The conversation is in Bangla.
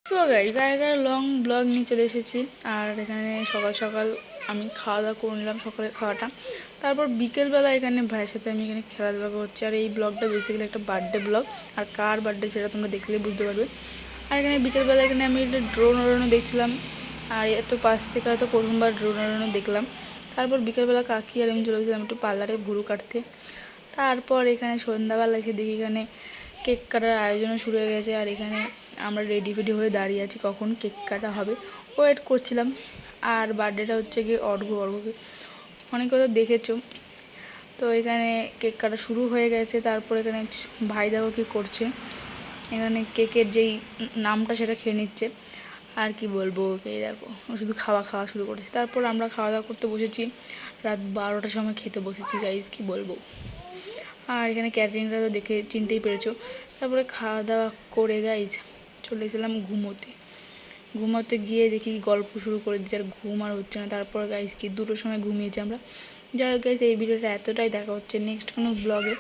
সো গাইজ আর একটা লং ব্লগ নিয়ে চলে এসেছি। আর এখানে সকাল সকাল আমি খাওয়া দাওয়া করে নিলাম, সকালের খাওয়াটা। তারপর বিকেলবেলা এখানে ভাইয়ের সাথে আমি এখানে খেলাধুলা করছি। আর এই ব্লগটা বেসিক্যালি একটা বার্থডে ব্লগ, আর কার বার্থডে সেটা তোমরা দেখলে বুঝতে পারবে। আর এখানে বিকেলবেলা এখানে আমি একটা ড্রোন ওড়ানো দেখছিলাম, আর এত পাশ থেকে হয়তো প্রথমবার ড্রোন ওড়ানো দেখলাম। তারপর বিকেলবেলা কাকি আর আমি চলে গেছিলাম একটু পার্লারে ভুরু কাটতে। তারপর এখানে সন্ধ্যাবেলা এসে দেখি এখানে কেক কাটার আয়োজনও শুরু হয়ে গেছে। আর এখানে আমরা রেডি ফেডি হয়ে দাঁড়িয়ে আছি কখন কেক কাটা হবে, ওয়েট করছিলাম। আর বার্থডেটা হচ্ছে গিয়ে অর্ঘকে অনেক কথা দেখেছো। তো এখানে কেক কাটা শুরু হয়ে গেছে। তারপর এখানে ভাই দেখো কী করছে, এখানে কেকের যেই নামটা সেটা খেয়ে নিচ্ছে। আর কি বলবো, এই দেখো ও শুধু খাওয়া খাওয়া শুরু করেছে। তারপর আমরা খাওয়া দাওয়া করতে বসেছি, রাত 12টার সময় খেতে বসেছি গাইজ, কি বলবো। আর এখানে ক্যাটারিংটা তো দেখে চিনতেই পেরেছো। তারপরে খাওয়া দাওয়া করে গাইজ চলে গেছিলাম ঘুমোতে গিয়ে দেখি গল্প শুরু করে দিচ্ছে, আর ঘুম আর হচ্ছে না। তারপর গাইজ কি 2টোর সময় ঘুমিয়েছি আমরা। যাই হোক গাইজ, এই ভিডিওটা এতটাই, দেখা হচ্ছে নেক্সট কোনো ব্লগে।